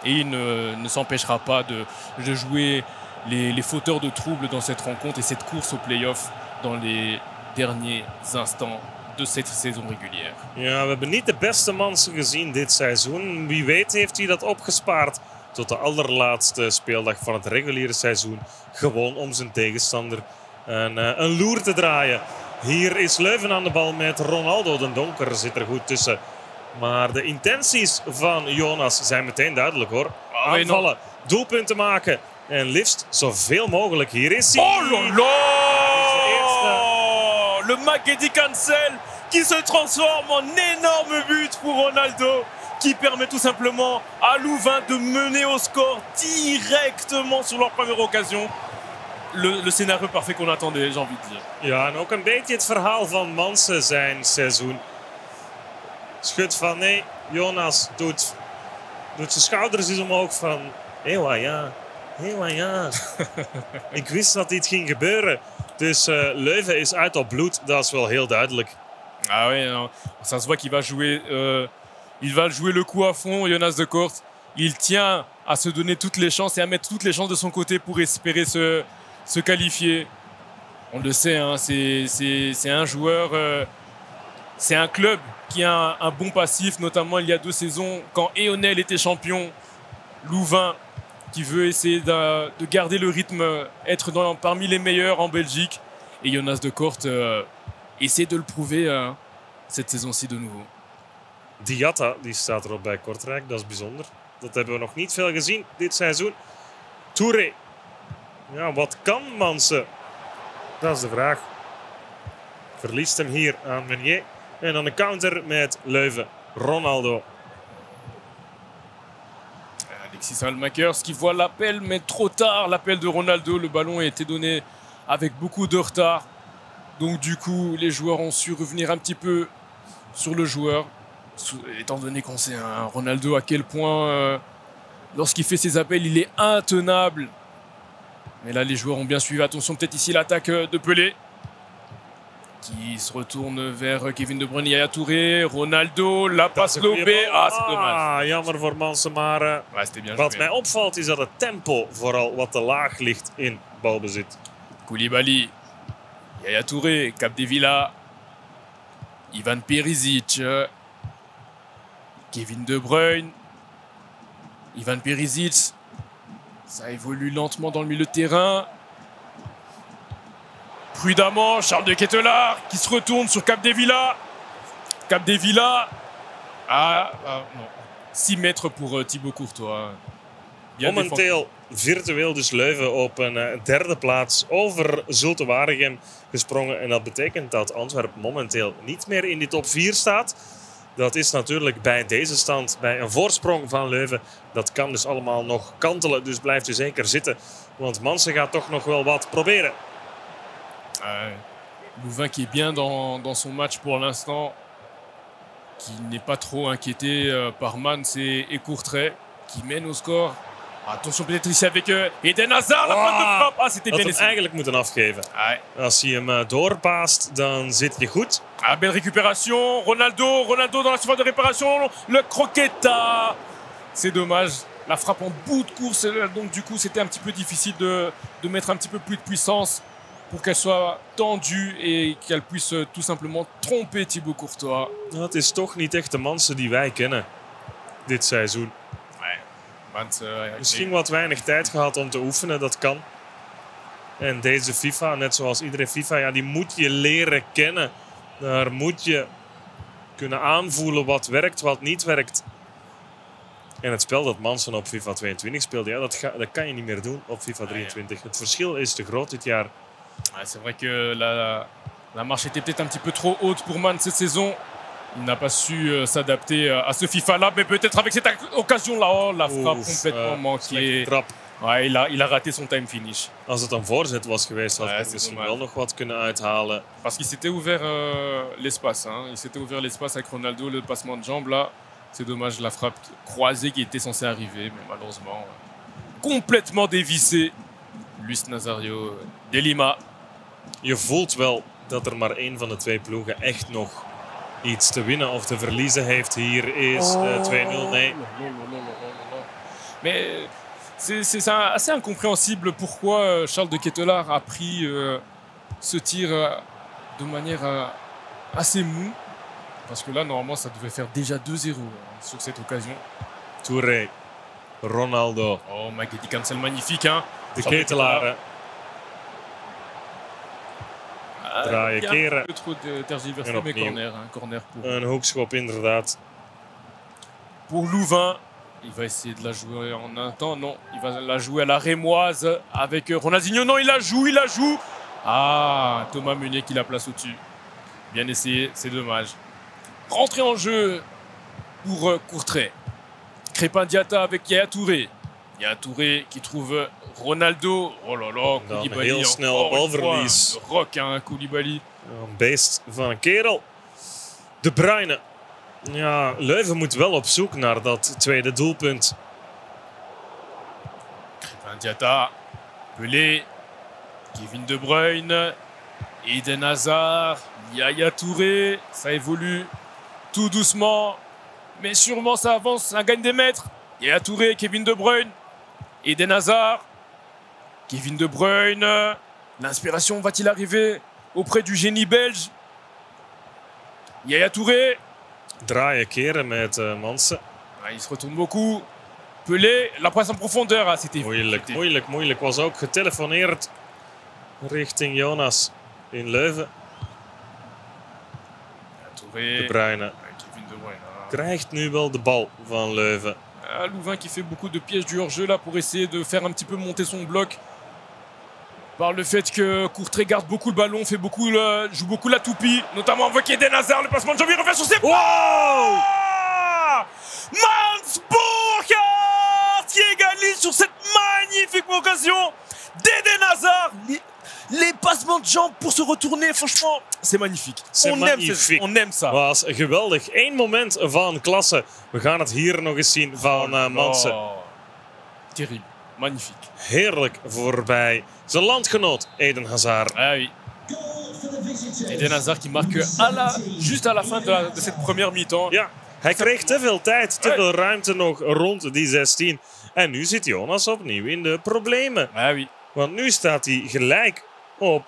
Et il ne s'empêchera pas de jouer les fauteurs de troubles dans cette rencontre et cette course au play-off dans les derniers instants de cette saison régulière. Ja, we hebben niet de beste Mansen gezien dit seizoen. Wie weet heeft hij dat opgespaard tot de allerlaatste speeldag van het reguliere seizoen. Gewoon om zijn tegenstander een loer te draaien. Hier is Leuven aan de bal met Ronaldo. De Donker zit er goed tussen. Maar de intenties van Jonas zijn meteen duidelijk hoor. Aanvallen, doelpunten maken en liefst zoveel mogelijk. Hier is hij. Oh là là! Le Maguedi Cancel qui se transforme en énorme but pour Ronaldo, qui permet tout simplement à Louvain de mener au score directement sur leur première occasion. Le scénario parfait qu'on attendait, j'ai envie de dire. Ja, en ook een beetje het verhaal van Mansen zijn seizoen. Schudt van nee, Jonas doet zijn schouders eens omhoog van Ewa ja. Ik wist dat dit ging gebeuren. Dus Leuven is uit op bloed, dat is wel heel duidelijk. Ah oui, non. Ça se voit qu'il va jouer le coup à fond, Jonas de Kort. Il tient à se donner toutes les chances et à mettre toutes les chances de son côté pour espérer se qualifier. On le sait, hein, c'est un joueur, c'est un club qui a un bon passif, notamment il y a 2 saisons quand Eonel était champion. Louvain qui veut essayer de garder le rythme, être parmi les meilleurs en Belgique. Et Jonas de Kort essaie de le prouver cette saison-ci de nouveau. Diatta die staat erop bij Kortrijk, dat is bijzonder. Dat hebben we nog niet veel gezien dit seizoen. Touré. Ja, wat kan Mansen? Dat is de vraag. Verliest hem hier aan Meunier. En dan een counter met Leuven. Ronaldo. Alexis Salmakers qui voit l'appel, mais trop tard. L'appel de Ronaldo, le ballon a été donné avec beaucoup de retard. Donc du coup, les joueurs ont su revenir un petit peu sur le joueur. Étant donné qu'on sait, hein, Ronaldo, à quel point, lorsqu'il fait ses appels, il est intenable. Mais là, les joueurs ont bien suivi. Attention, peut-être ici l'attaque de Pelé. Qui se retourne vers Kevin De Bruyne, Yaya Touré, Ronaldo, la passe lobée. Ah, c'est dommage. Jammer voor Mansen, maar Ouais, c'était bien wat joué. mij opvalt is dat het tempo vooral wat te laag ligt in balbezit. Koulibaly, Yaya Touré, Capdevila, Ivan Perisic, Kevin De Bruyne, Ivan Perisic. Ça évolue lentement dans le milieu de terrain. Prudemment, Charles de Ketelaar qui se retourne sur Capdevila. Capdevila. Non. 6 mètres pour Thibaut Courtois. Bien Momenteel virtueel dus Leuven op een derde plaats over Zulte Waregem gesprongen. En dat betekent dat Antwerpen momenteel niet meer in die top 4 staat. Dat is natuurlijk bij deze stand, bij een voorsprong van Leuven. Dat kan dus allemaal nog kantelen, dus blijft u zeker zitten. Want Mansen gaat toch nog wel wat proberen. Louvain qui est bien dans son match pour l'instant, qui n'est pas trop inquiété par Mans et Courtrai, qui mène au score. Attention peut-être ici avec Eden Hazard, la pointe de frappe. Ah, c'était Had bien hem essayé. eigenlijk moeten afgeven. Als hij hem doorpaast, dan zit je goed. Belle récupération, Ronaldo dans la surface de réparation, le croqueta. C'est dommage, la frappe en bout de course, donc du coup c'était un petit peu difficile de mettre un petit peu plus de puissance pour qu'elle soit tendue et qu'elle puisse tout simplement tromper Thibaut Courtois. Het is toch niet echt de Mansen die wij kennen dit seizoen. Mans, Misschien wat weinig tijd gehad om te oefenen, dat kan. En deze FIFA, net zoals iedere FIFA, ja, die moet je leren kennen. Daar moet je kunnen aanvoelen wat werkt, wat niet werkt. En het spel dat Mansen op FIFA 22 speelde, ja, dat kan je niet meer doen op FIFA 23. Het verschil is te groot dit jaar. C'est vrai que la marche était peut-être un petit peu trop haute pour Mans cette saison. Il n'a pas su s'adapter à ce FIFA-là, mais peut-être avec cette occasion-là, oh, la frappe complètement manquée. Ouais, il a raté son time finish. Als het een voorzet was geweest, had hij misschien wel nog wat kunnen uithalen. Parce qu'il s'était ouvert l'espace. Hein. Il s'était ouvert l'espace avec Ronaldo, le passement de jambe là. C'est dommage, la frappe croisée qui était censée arriver, mais malheureusement complètement dévissée. Luis Nazario de Lima. Je voelt wel dat er maar één van de twee ploegen echt nog iets te winnen of te verliezen heeft. Hier is 2-0. Nee. Mais c'est assez incompréhensible pourquoi Charles de Ketelaar a pris ce tir de manière assez mou. Parce que là, normalement, ça devait faire déjà 2-0 sur cette occasion. Touré. Ronaldo. Oh, Magedi Cancel, magnifique. Hein. De Ketelaar. Draaien, keren. Un peu trop tergiversé, mais corner. Hein, corner pour... Een hoekschop, inderdaad. Pour Louvain. Il va essayer de la jouer en un temps. Non, il va la jouer à la Rémoise avec Ronaldinho. Non, il la joue. Ah, Thomas Meunier qui la place au-dessus. Bien essayé, c'est dommage. Rentrée en jeu pour Courtrai. Crépin Diatta avec Yaya Touré. Yaya Touré qui trouve Ronaldo. Oh là là, Koulibaly. Heel snel balverlies. De rock, hein, Koulibaly. Een beest van een kerel. De Bruyne. Ja, Leuven moet wel op zoek naar dat tweede doelpunt. Crépin Diatta. Pelé. Kevin De Bruyne. Eden Hazard. Yaya Touré. Ça évolue tout doucement. Mais sûrement ça avance, ça gagne des mètres. Yaya Touré, Kevin De Bruyne. Eden Hazard. Kevin De Bruyne. L'inspiration va-t-il arriver auprès du génie belge? Yaya Touré. Draaien, keren met Mansen. Ah, il se retourne beaucoup. Pelé, la passe en profondeur. Ah, c'était Moeilijk. Was ook getelefoneerd richting Jonas in Leuven. Touré. De Bruyne. Kevin De Bruyne. Krijgt nu wel de bal van Leuven. Louvain qui fait beaucoup de pièges du hors-jeu là pour essayer de faire un petit peu monter son bloc. Par le fait que Courtrai garde beaucoup le ballon, joue beaucoup la toupie, notamment avec Eden Hazard, le placement de Janvier revient sur ses Wow! Mans Burkhardt qui égalise sur cette magnifique occasion d'Eden Hazard. Les passements de jambes pour se retourner, franchement, c'est magnifique. On aime ça. Was geweldig. Eén moment van klasse. We gaan het hier nog eens zien van Mansen. Terrible, magnifique. Heerlijk voorbij zijn landgenoot Eden Hazard. Ah oui. Eden Hazard qui marque juste à la fin de cette première mi-temps. Ja, hij kreeg te veel tijd, te veel ruimte nog rond die 16. En nu zit Jonas opnieuw in de problemen. Ah oui. Want nu staat hij gelijk op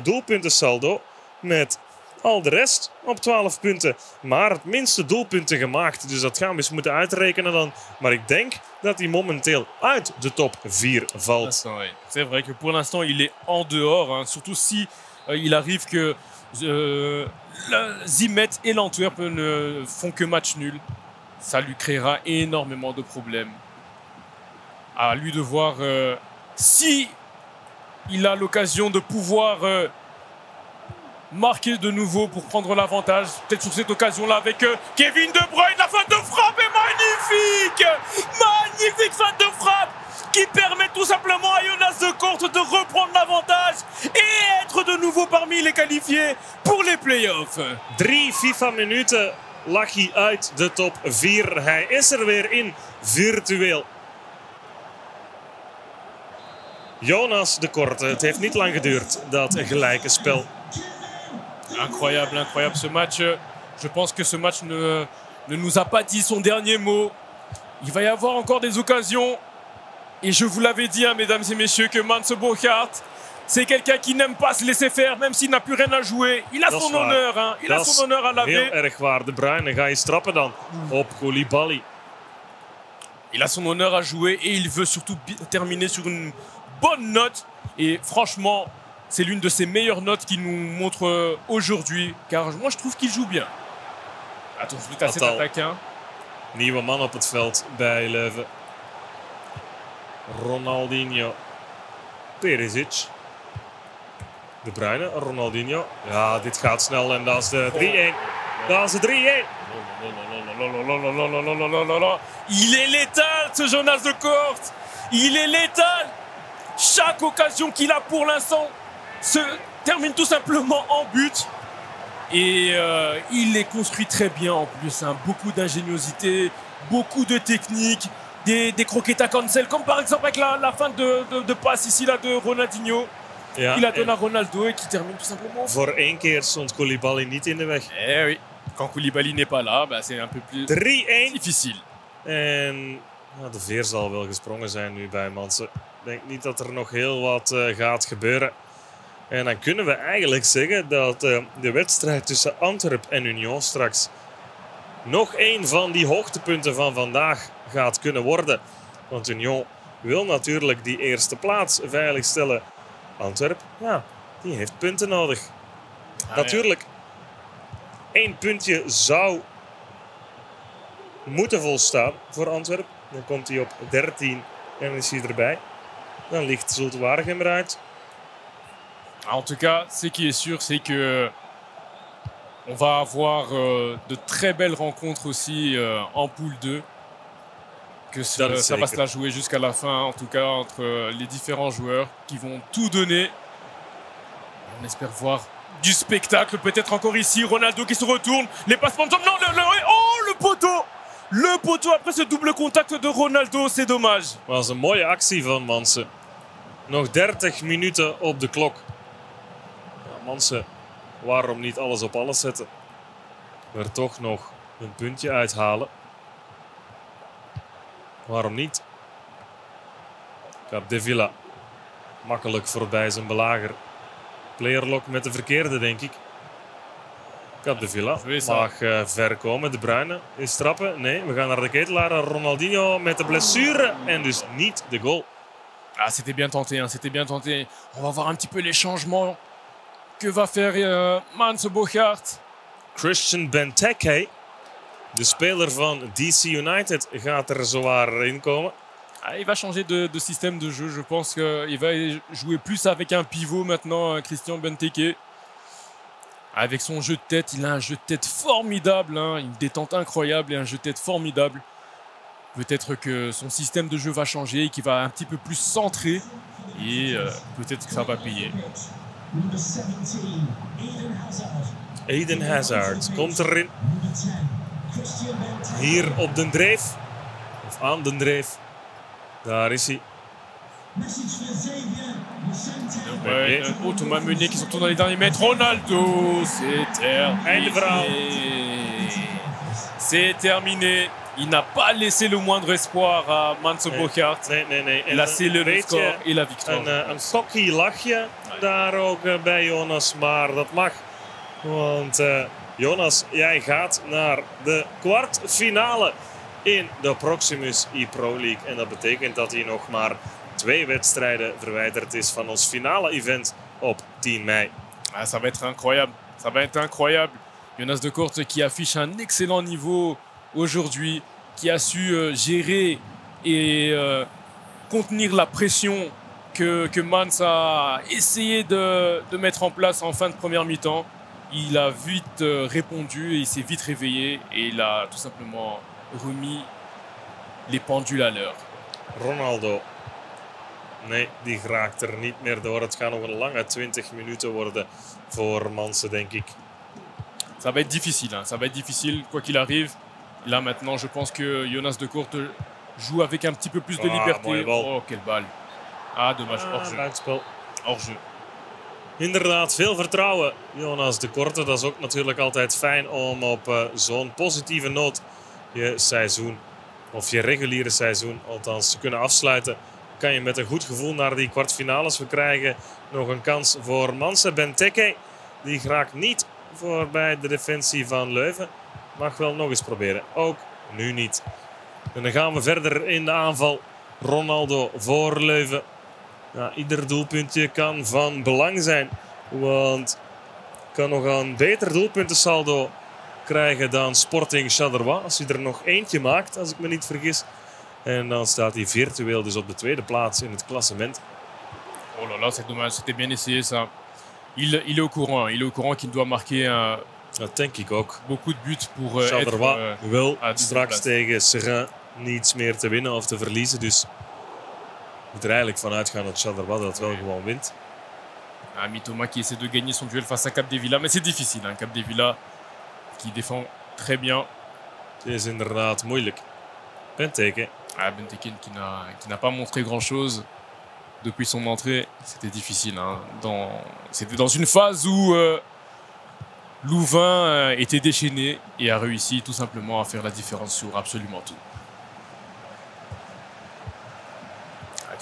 doelpuntensaldo met al de rest op 12 punten. Maar het minste doelpunten gemaakt. Dus dat gaan we eens moeten uitrekenen dan. Maar ik denk dat hij momenteel uit de top 4 valt. C'est vrai que pour l'instant il est en dehors. Hein. Surtout si il arrive que Zimet et l'Antwerp ne font que match nul. Ça lui créera énormément de problèmes. À lui de voir si il a l'occasion de pouvoir marquer de nouveau pour prendre l'avantage. Peut-être sur cette occasion-là avec Kevin De Bruyne. La fin de frappe est magnifique. Magnifique fin de frappe qui permet tout simplement à Jonas de Kort de reprendre l'avantage et être de nouveau parmi les qualifiés pour les play-offs. 3 FIFA-minuten lag hij uit de top 4. Hij is er weer in, virtueel. Jonas de Kort. Het heeft niet lang geduurd, dat gelijke spel. Incroyable ce match. Je pense que ce match ne nous a pas dit son dernier mot. Il va y avoir encore des occasions. Et je vous l'avais dit, hein, mesdames et messieurs, que Mans Burkhardt, c'est quelqu'un qui n'aime pas se laisser faire, même s'il n'a plus rien à jouer. Il a son honneur, hein. Il a son honneur à laver. Heel erg waar. De Bruyne, ga je strappen dan op Koulibaly. Il a son honneur à jouer et il veut surtout terminer sur une bonne note. Et franchement, c'est l'une de ses meilleures notes qu'il nous montre aujourd'hui. Car moi, je trouve qu'il joue bien. Attention à cet attaquant. Nieuwe man op het veld bij Leuven. Ronaldinho. Perisic. De Bruyne, Ronaldinho. Ja, dit gaat snel en dat is de 3-1. Dat is de 3-1. Il est létal, ce Jonas de Kort. Il est létal. Chaque occasion qu'il a pour l'instant se termine tout simplement en but. Et il les construit très bien en plus. Hein. Beaucoup d'ingéniosité, beaucoup de technique, des croquetas cancel, comme par exemple avec la fin de passe ici là, de Ronaldinho. Ja, il la donne à Ronaldo et qui termine tout simplement. Voor 1 keer stond Koulibaly niet in de weg. Eh oui, quand Koulibaly n'est pas là, bah, c'est un peu plus 3-1. difficile. En Ja, de veer zal wel gesprongen zijn nu bij Manse. Ik denk niet dat er nog heel wat gaat gebeuren. En dan kunnen we eigenlijk zeggen dat de wedstrijd tussen Antwerp en Union straks nog een van die hoogtepunten van vandaag gaat kunnen worden. Want Union wil natuurlijk die eerste plaats veiligstellen. Antwerp, ja, die heeft punten nodig. Natuurlijk, 1 puntje zou moeten volstaan voor Antwerp. Dan komt hij op 13 en is hij erbij. Dan ligt Zulte Waregem eruit. En tout cas, ce qui est sûr, c'est que on va avoir de très belles rencontres aussi en poule 2. Que ça va se la jouer jusqu'à la fin, en tout cas, entre les différents joueurs qui vont tout donner. On espère voir du spectacle, peut-être encore ici. Ronaldo qui se retourne, les passements de jambes. Non, le poteau! Le poteau après ce double contact de Ronaldo, c'est dommage. Dat was een mooie actie van Manse. Nog 30 minuten op de klok. Ja, Manse, waarom niet alles op alles zetten? Er toch nog een puntje uithalen. Waarom niet? Capdevila. Makkelijk voorbij zijn belager. Playerlock met de verkeerde, denk ik. Capdevila mag ver komen. De Bruyne is trappen. Nee, we gaan naar de ketelaar. Ronaldinho met de blessure. En dus niet de goal. Ah, c'était bien tenté, hein, c'était bien tenté. On va voir un petit peu les changements que va faire Mans Bogaert. Christian Benteke, de speler van DC United, gaat er zowaar in komen. Ah, il va changer de système de jeu. Je pense qu'il va jouer plus avec un pivot maintenant, Christian Benteke. Avec son jeu de tête, il a un jeu de tête formidable, hein, une détente incroyable et un jeu de tête formidable. Peut-être que son système de jeu va changer, qu'il va un petit peu plus centrer et peut-être que ça va payer. Eden Hazard komt erin. Hier op de dreef. Of aan de dreef. Daar is hij. Ouais, Thomas Meunier qui se retourne dans les derniers mètres. Ronaldo, c'est terminé. C'est terminé. Il n'a pas laissé le moindre espoir à Mans Bogaert. Nee. Là, c'est le score et la victoire. Een cocky lachje daar ook bij Jonas, maar dat mag. Want Jonas, jij gaat naar de kwartfinale in de Proximus e-Pro League. En dat betekent dat hij nog maar 2 wedstrijden verwijderd is van ons finale event op 10 mei. Ah, ça va être incroyable. Ça va être incroyable. Jonas de Korte qui affiche un excellent niveau aujourd'hui, qui a su gérer et contenir la pression que Mans a essayé de mettre en place en fin de première mi-temps. Il a vite répondu et il s'est vite réveillé et il a tout simplement remis les pendules à l'heure. Ronaldo. Nee, die raakt er niet meer door. Het gaat nog een lange 20 minuten worden voor Manse, denk ik. Ça va être difficile, hein. Ça va être difficile quoi qu'il arrive. Là maintenant, je pense que Jonas de Korte joue avec un petit peu plus de liberté. Oh, quelle balle. Ah, dommage. Hors-jeu. Hors-jeu. Inderdaad, veel vertrouwen. Jonas de Korte, dat is ook natuurlijk altijd fijn om op zo'n positieve noot je seizoen, of je reguliere seizoen althans, te kunnen afsluiten. Kan je met een goed gevoel naar die kwartfinales. We krijgen nog een kans voor Manse. Benteke, die raakt niet voorbij de defensie van Leuven. Mag wel nog eens proberen. Ook nu niet. En dan gaan we verder in de aanval. Ronaldo voor Leuven. Ja, ieder doelpuntje kan van belang zijn. Want kan nog een beter doelpuntensaldo krijgen dan Sporting Charleroi. Als hij er nog eentje maakt, als ik me niet vergis. En dan staat hij virtueel dus op de tweede plaats in het klassement. Oh là là, c'est dommage. C'était bien essayé ça. Il est au courant. Il est au courant qu'il doit marquer dat denk ik ook. Beaucoup de buts pour Charleroi wil straks place. tegen Serrain niets meer te winnen of te verliezen. Dus moet er eigenlijk vanuit gaan dat Charleroi dat wel gewoon wint. Ah, Mitoma qui essaie de gagner son duel face à Capdevila. Mais c'est difficile. Hein. Capdevila qui défend très bien. Het is inderdaad moeilijk. Benteke. Ah, Benteke qui n'a pas montré grand-chose depuis son entrée. C'était difficile. Hein. C'était dans une phase où Louvain était déchaîné et a réussi tout simplement à faire la différence sur absolument tout.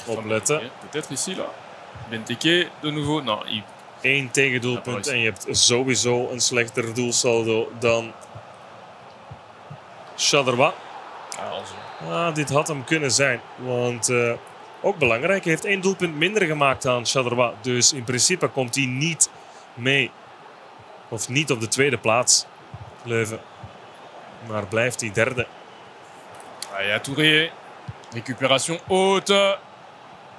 opletten. Peut-être ici, là. Benteke, de nouveau. Non, il... 1 tegendoelpunt en je hebt sowieso een slechter doelsaldo dan Charleroi. Dit had hem kunnen zijn. Want ook belangrijk, hij heeft 1 doelpunt minder gemaakt dan Charleroi. Dus in principe komt hij niet mee. Of niet op de tweede plaats, Leuven. Maar blijft hij derde. Yaya Touré. Récupération haute.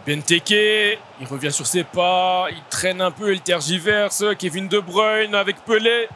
Benteke, il revient sur ses pas, il traîne un peu, il tergiverse. Kevin De Bruyne avec Pelé.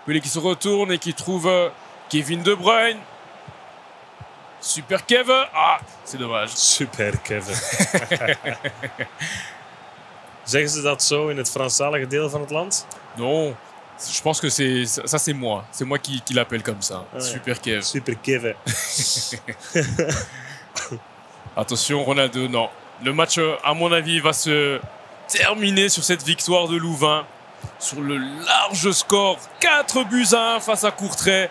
Pelé qui se retourne et qui trouve Kevin De Bruyne. Super Kevin. Ah, c'est dommage. Super Kevin. Zeggen ze dat zo in het Franstalige deel van het land? Non, je pense que ça c'est moi. C'est moi qui l'appelle comme ça. Ah, Super Kevin. Super Kevin. Attention, Ronaldo, non. Le match, à mon avis, va se terminer sur cette victoire de Louvain. Sur le large score 4-1 face à Courtrai.